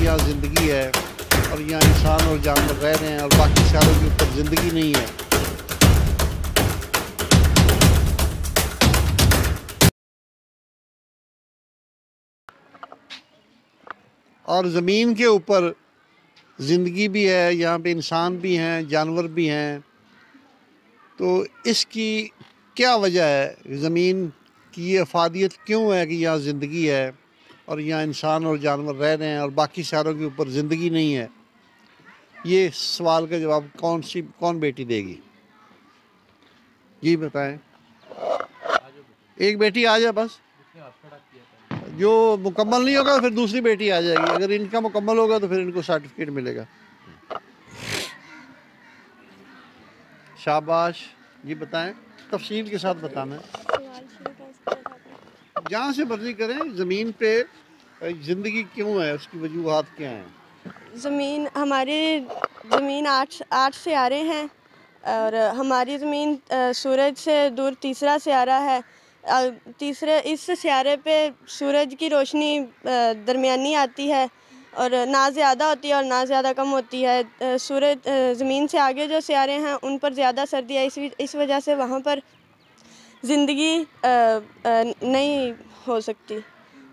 यहाँ ज़िंदगी है और यहाँ इंसान और जानवर रह रहे हैं और बाकी सारों के ऊपर ज़िंदगी नहीं है। और ज़मीन के ऊपर ज़िंदगी भी है, यहाँ पे इंसान भी हैं, जानवर भी हैं। तो इसकी क्या वजह है, ज़मीन की ये अफादियत क्यों है कि यहाँ ज़िंदगी है और यहाँ इंसान और जानवर रह रहे हैं और बाकी सारों के ऊपर ज़िंदगी नहीं है? ये सवाल का जवाब कौन बेटी देगी? जी बताएं। एक बेटी आ जाए बस, जो मुकम्मल नहीं होगा फिर दूसरी बेटी आ जाएगी। अगर इनका मुकम्मल होगा तो फिर इनको सर्टिफिकेट मिलेगा। शाबाश। जी बताएं, तफसील के साथ बताना है। जहाँ से मर्जी करें। ज़मीन पे ज़िंदगी क्यों है, उसकी वजूहात क्या हैं? ज़मीन आठ सियारे हैं और हमारी ज़मीन सूरज से दूर तीसरा सियारा है। इस सियारे पे सूरज की रोशनी दरमियानी आती है और ना ज़्यादा होती है और ना ज़्यादा कम होती है। ज़मीन से आगे जो सियारे हैं उन पर ज़्यादा सर्दी है, इस वजह से वहाँ पर ज़िंदगी नहीं हो सकती।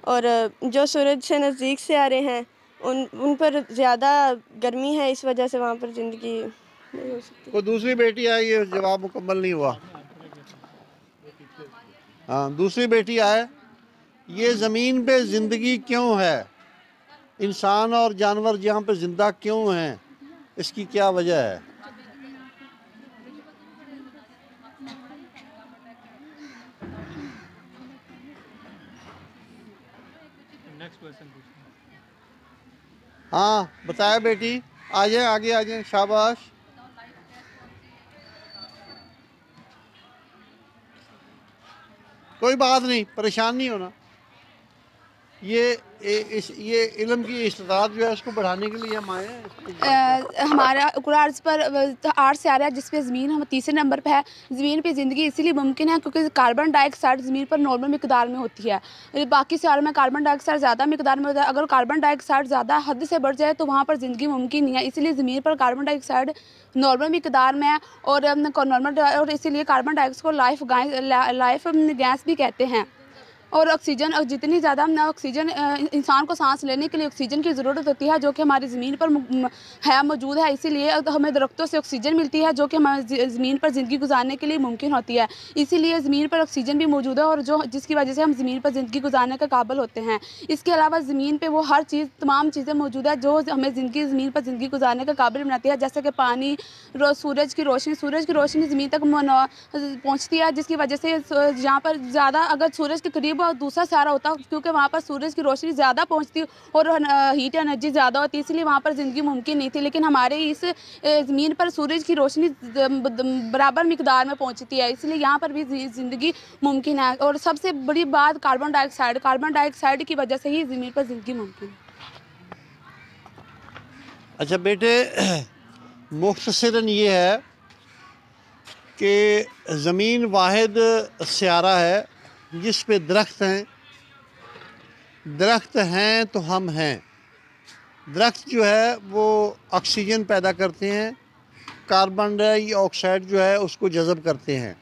और जो सूरज से नज़दीक सियारे हैं उन पर ज़्यादा गर्मी है, इस वजह से वहाँ पर ज़िंदगी नहीं हो सकती। कोई दूसरी बेटी आई, ये जवाब मुकम्मल नहीं हुआ। हाँ, दूसरी बेटी आए। ये ज़मीन पे ज़िंदगी क्यों है, इंसान और जानवर यहाँ पे ज़िंदा क्यों हैं, इसकी क्या वजह है? हाँ बताया बेटी, आ जाए, आगे आ जाए। शाबाश। कोई बात नहीं, परेशान नहीं होना। ये इल्म की इस्तात जो है उसको बढ़ाने के लिए हम आए हैं। हमारा कुरार्ज पर 8 सियारे है जिसपे ज़मीन हम तीसरे नंबर पे है। ज़मीन पे ज़िंदगी इसीलिए मुमकिन है क्योंकि कार्बन डाइऑक्साइड ज़मीन पर नॉर्मल मिकदार में होती है। बाकी सियारों में कार्बन डाइऑक्साइड ज़्यादा मिकदार में होता है। अगर कार्बन डाइऑक्साइड ज़्यादा हद से बढ़ जाए तो वहाँ पर ज़िंदगी मुमकिन नहीं है। इसीलिए ज़मीन पर कार्बन डाइऑक्साइड नॉर्मल मिकदार में है और इसीलिए कार्बन डाइऑक्साइड को लाइफ गैस भी कहते हैं। और ऑक्सीजन, जितनी ज़्यादा ऑक्सीजन इंसान को सांस लेने के लिए ऑक्सीजन की ज़रूरत होती है जो कि हमारी ज़मीन पर मौजूद है। इसीलिए हमें दरख्तों से ऑक्सीजन मिलती है जो कि हमारी ज़मीन पर ज़िंदगी गुजारने के लिए मुमकिन होती है। इसीलिए ज़मीन पर ऑक्सीजन भी मौजूद है और जिसकी वजह से हम ज़मीन पर ज़िंदगी गुजारने के काबिल होते हैं। इसके अलावा ज़मीन पर वो हर चीज़, तमाम चीज़ें मौजूद है जो हमें ज़मीन पर ज़िंदगी गुजारने के काबिल बनाती है, जैसे कि पानी, सूरज की रोशनी ज़मीन तक पहुँचती है, जिसकी वजह से यहाँ पर ज़्यादा, अगर सूरज के करीब दूसरा सियारा होता क्योंकि वहाँ पर सूरज की रोशनी ज़्यादा पहुँचती और हीट एनर्जी ज़्यादा होती, इसलिए वहाँ पर ज़िंदगी मुमकिन नहीं थी। लेकिन हमारे इस ज़मीन पर सूरज की रोशनी बराबर मिकदार में पहुँचती है, इसलिए यहाँ पर भी ज़िंदगी मुमकिन है। और सबसे बड़ी बात कार्बन डाइऑक्साइड की वजह से ही ज़मीन पर ज़िंदगी मुमकिन है। अच्छा बेटे, मुख्तसरन ये है कि ज़मीन वाहिद सियारा है जिस पे दरख्त हैं तो हम हैं। दरख्त जो है वो ऑक्सीजन पैदा करते हैं, कार्बन डाइऑक्साइड जो है उसको जज़ब करते हैं।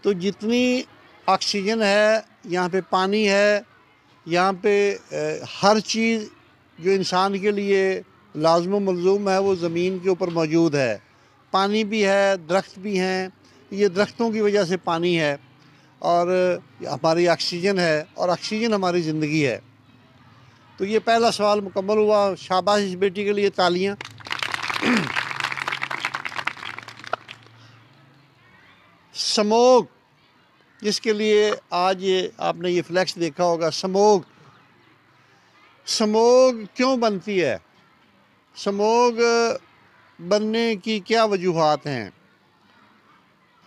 तो जितनी ऑक्सीजन है, यहाँ पे पानी है, यहाँ पे हर चीज़ जो इंसान के लिए लाज़िम मलज़ूम है वो ज़मीन के ऊपर मौजूद है। पानी भी है, दरख्त भी हैं, ये दरख्तों की वजह से पानी है और हमारी ऑक्सीजन है और ऑक्सीजन हमारी ज़िंदगी है। तो ये पहला सवाल मुकम्मल हुआ। शाबाश इस बेटी के लिए, तालियां। स्मोग, जिसके लिए आज ये आपने ये फ्लैक्स देखा होगा, स्मोग क्यों बनती है, स्मोग बनने की क्या वजूहात हैं?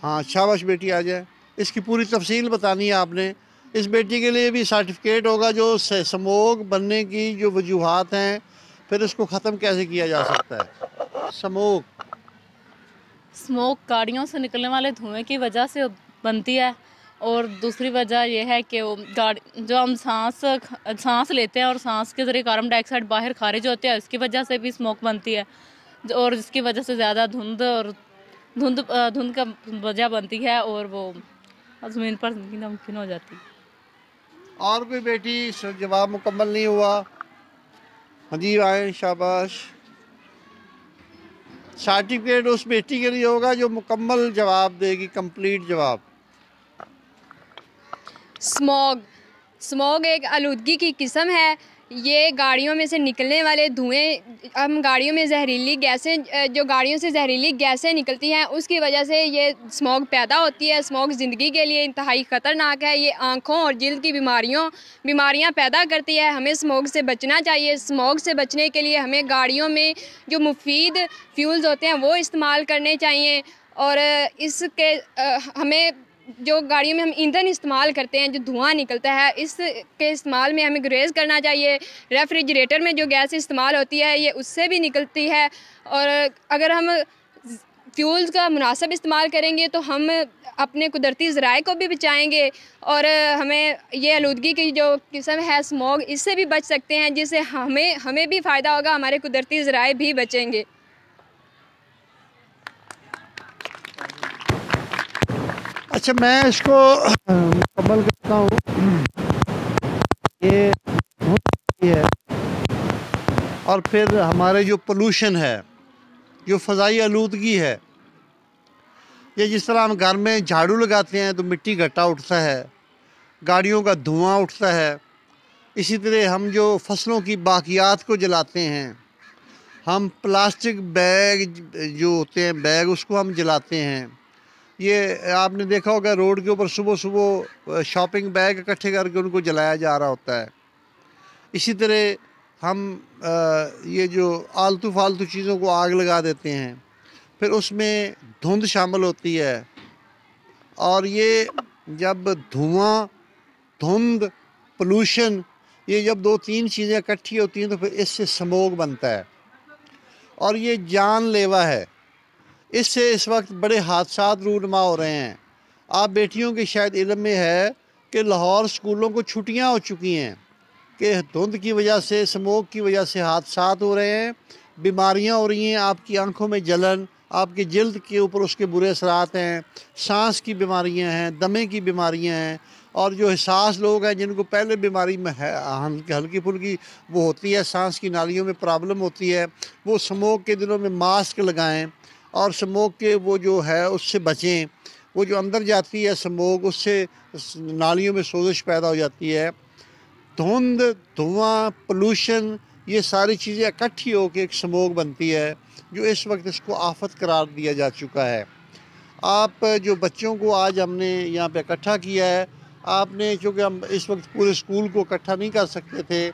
हाँ शाबाश बेटी आ जाए, इसकी पूरी तफसील बतानी है आपने। इस बेटी के लिए भी सर्टिफिकेट होगा जो स्मोग बनने की जो वजूहात हैं, फिर इसको ख़त्म कैसे किया जा सकता है। स्मोक गाड़ियों से निकलने वाले धुएं की वजह से बनती है और दूसरी वजह यह है कि वो गाड़ी जो हम सांस लेते हैं और सांस के ज़रिए कार्बन डाइऑक्साइड बाहर खारिज होते हैं, इसकी वजह से भी स्मोक बनती है और इसकी वजह से ज़्यादा धुंध का वजह बनती है और वो ज़मीन पर ज़िंदगी नामुमकिन हो जाती है। और कोई बेटी जवाब मुकम्मल नहीं हुआ? हाँ जी आए, शाबाश। सर्टिफिकेट उस बेटी के लिए होगा जो मुकम्मल जवाब देगी, कंप्लीट जवाब। स्मॉग एक आलूदगी की किस्म है। ये गाड़ियों में से निकलने वाले धुएं, हम गाड़ियों में जहरीली गैसें, जो गाड़ियों से जहरीली गैसें निकलती हैं उसकी वजह से ये स्मॉग पैदा होती है। स्मॉग ज़िंदगी के लिए इंतहाई ख़तरनाक है। ये आँखों और जिल्द की बीमारियां पैदा करती है। हमें स्मॉग से बचना चाहिए। स्मॉग से बचने के लिए हमें गाड़ियों में जो मुफीद फ्यूल्स होते हैं वो इस्तेमाल करने चाहिए और इसके हमें जो गाड़ियों में हम ईंधन इस्तेमाल करते हैं, जो धुआं निकलता है, इसके इस्तेमाल में हमें गुरेज करना चाहिए। रेफ्रिजरेटर में जो गैस इस्तेमाल होती है ये उससे भी निकलती है और अगर हम फ्यूल्स का मुनासिब इस्तेमाल करेंगे तो हम अपने कुदरती ज़राए को भी बचाएंगे और हमें ये आलूदगी की जो किस्म है स्मॉग, इससे भी बच सकते हैं, जिससे हमें भी फ़ायदा होगा, हमारे कुदरती ज़राए भी बचेंगे। अच्छा, मैं इसको मुकम्मल करता हूँ। ये है और फिर हमारे जो पोल्यूशन है, जो फ़ज़ाई आलूदगी है, ये जिस तरह हम घर में झाड़ू लगाते हैं तो मिट्टी घट्टा उठता है, गाड़ियों का धुआं उठता है, इसी तरह हम जो फसलों की बाकियात को जलाते हैं, हम प्लास्टिक बैग जो होते हैं बैग, उसको हम जलाते हैं। ये आपने देखा होगा रोड के ऊपर सुबह सुबह शॉपिंग बैग इकट्ठे करके उनको जलाया जा रहा होता है। इसी तरह हम ये जो आलतू फालतू चीज़ों को आग लगा देते हैं, फिर उसमें धुंध शामिल होती है और ये जब धुआं, धुंध, पोल्यूशन, ये जब दो तीन चीज़ें इकट्ठी होती हैं तो फिर इससे स्मोग बनता है और ये जानलेवा है। इससे इस वक्त बड़े हादसात रूनुमा हो रहे हैं। आप बेटियों के शायद इल्म में है कि लाहौर स्कूलों को छुट्टियां हो चुकी हैं कि धुंध की वजह से, स्मोक की वजह से हादसात हो रहे हैं, बीमारियां हो रही हैं, आपकी आंखों में जलन, आपकी जल्द के ऊपर उसके बुरे असरात हैं, सांस की बीमारियां हैं, दमे की बीमारियां हैं और जो हिसास लोग हैं जिनको पहले बीमारी में है हल्की फुल्की वो होती है, सांस की नालियों में प्रॉब्लम होती है, वो स्मोक के दिनों में मास्क लगाएं और स्मोक के वो जो है उससे बचें। वो जो अंदर जाती है स्मोक, उससे नालियों में सोजिश पैदा हो जाती है। धुंध, धुआं, पोल्यूशन, ये सारी चीज़ें इकट्ठी होकर एक स्मोक बनती है जो इस वक्त इसको आफत करार दिया जा चुका है। आप जो बच्चों को आज हमने यहाँ पे इकट्ठा किया है, आपने, चूँकि हम इस वक्त पूरे स्कूल को इकट्ठा नहीं कर सकते थे,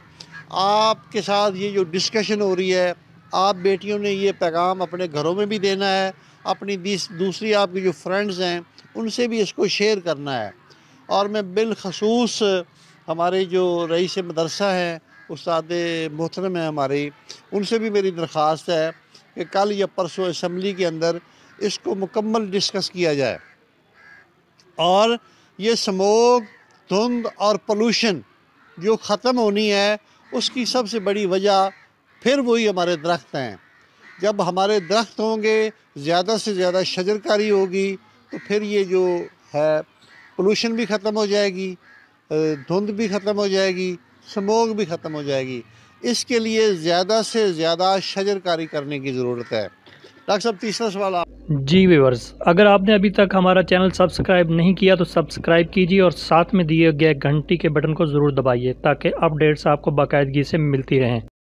आपके साथ ये जो डिस्कशन हो रही है, आप बेटियों ने ये पैगाम अपने घरों में भी देना है, अपनी दूसरी आपकी जो फ्रेंड्स हैं उनसे भी इसको शेयर करना है। और मैं बिलखसूस हमारे जो रईस मदरसा हैं, उस्ताद मोहतरम हैं हमारे, उनसे भी मेरी दरख्वास्त है कि कल या परसों असम्बली के अंदर इसको मुकम्मल डिस्कस किया जाए और ये स्मोक, धुंध और पोल्यूशन जो ख़त्म होनी है उसकी सबसे बड़ी वजह फिर वही हमारे दरख्त हैं। जब हमारे दरख्त होंगे, ज़्यादा से ज़्यादा शजरकारी होगी तो फिर ये जो है पोल्यूशन भी ख़त्म हो जाएगी, धुंध भी ख़त्म हो जाएगी, स्मोक भी ख़त्म हो जाएगी। इसके लिए ज़्यादा से ज़्यादा शजरकारी करने की ज़रूरत है। डॉक्टर साहब, तीसरा सवाल आप। जी व्यूअर्स, अगर आपने अभी तक हमारा चैनल सब्सक्राइब नहीं किया तो सब्सक्राइब कीजिए और साथ में दिए गए घंटी के बटन को ज़रूर दबाइए ताकि अपडेट्स आपको बाकायदगी से मिलती रहें।